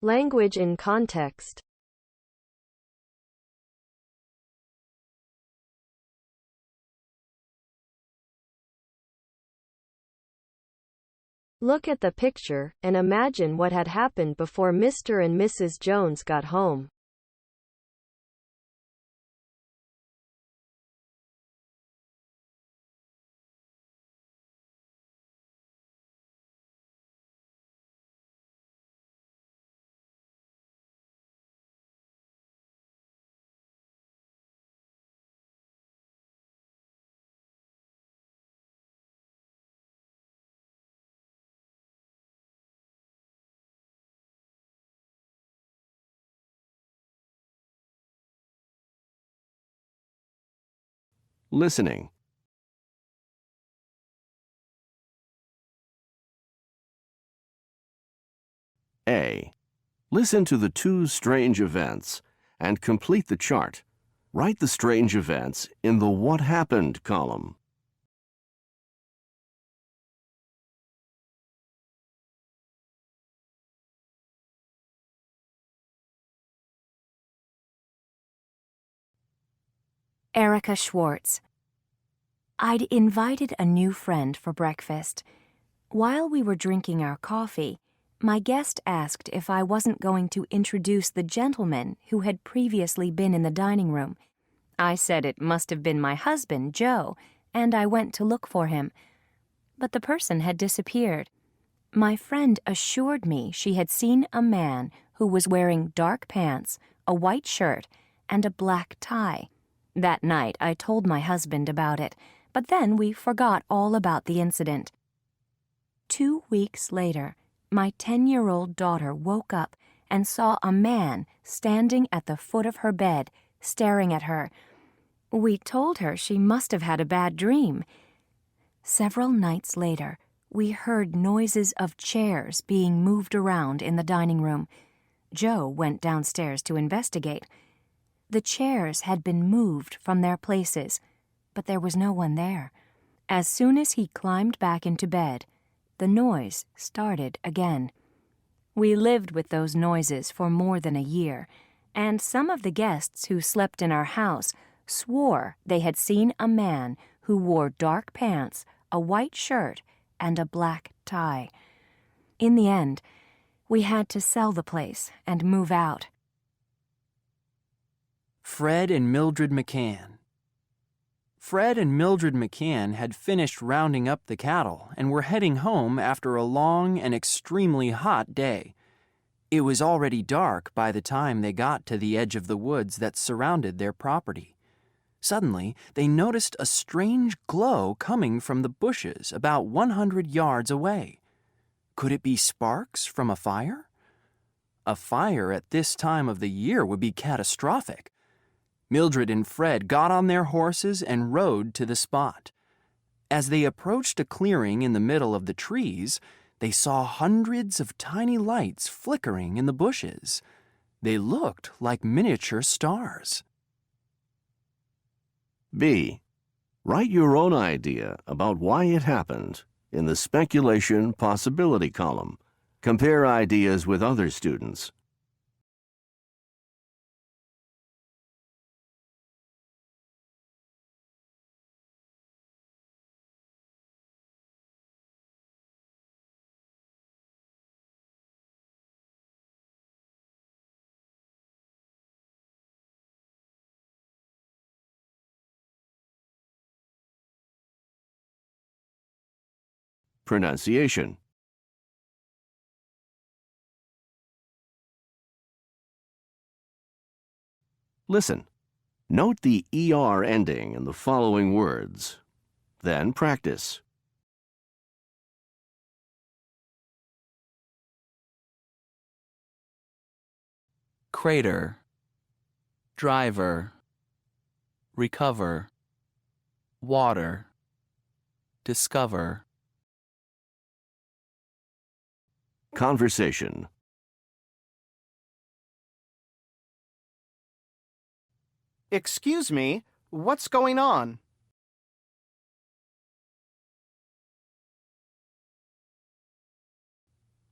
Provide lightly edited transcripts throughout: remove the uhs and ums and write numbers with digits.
Language in context. Look at the picture, and imagine what had happened before Mr. and Mrs. Jones got home. Listening. A. Listen to the two strange events and complete the chart. Write the strange events in the What Happened column. Erica Schwartz. I'd invited a new friend for breakfast. While we were drinking our coffee, my guest asked if I wasn't going to introduce the gentleman who had previously been in the dining room. I said it must have been my husband, Joe, and I went to look for him. But the person had disappeared. My friend assured me she had seen a man who was wearing dark pants, a white shirt, and a black tie. That night I told my husband about it, but then we forgot all about the incident. 2 weeks later, my 10-year-old daughter woke up and saw a man standing at the foot of her bed, staring at her. We told her she must have had a bad dream. Several nights later, we heard noises of chairs being moved around in the dining room. Joe went downstairs to investigate. The chairs had been moved from their places, but there was no one there. As soon as he climbed back into bed, the noise started again. We lived with those noises for more than a year, and some of the guests who slept in our house swore they had seen a man who wore dark pants, a white shirt, and a black tie. In the end, we had to sell the place and move out. Fred and Mildred McCann. Fred and Mildred McCann had finished rounding up the cattle and were heading home after a long and extremely hot day. It was already dark by the time they got to the edge of the woods that surrounded their property. Suddenly, they noticed a strange glow coming from the bushes about 100 yards away. Could it be sparks from a fire? A fire at this time of the year would be catastrophic. Mildred and Fred got on their horses and rode to the spot. As they approached a clearing in the middle of the trees, they saw hundreds of tiny lights flickering in the bushes. They looked like miniature stars. B. Write your own idea about why it happened in the speculation possibility column. Compare ideas with other students. Pronunciation. Listen. Note the ER ending in the following words. Then practice. Crater, driver, recover, water, discover. Conversation. Excuse me, what's going on?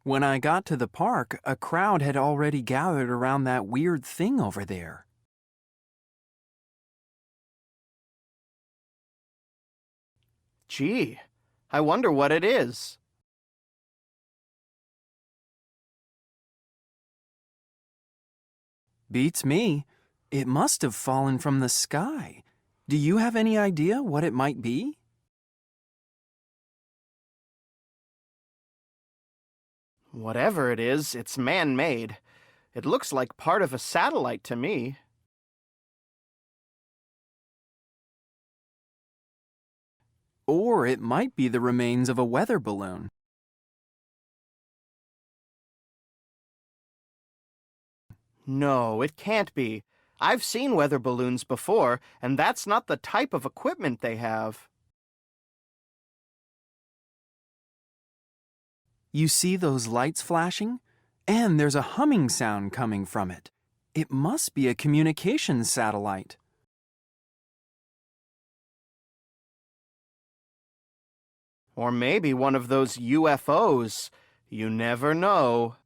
When I got to the park, a crowd had already gathered around that weird thing over there. Gee, I wonder what it is. Beats me. It must have fallen from the sky. Do you have any idea what it might be? Whatever it is, it's man-made. It looks like part of a satellite to me. Or it might be the remains of a weather balloon. No, it can't be. I've seen weather balloons before, and that's not the type of equipment they have. You see those lights flashing? And there's a humming sound coming from it. It must be a communications satellite. Or maybe one of those UFOs. You never know.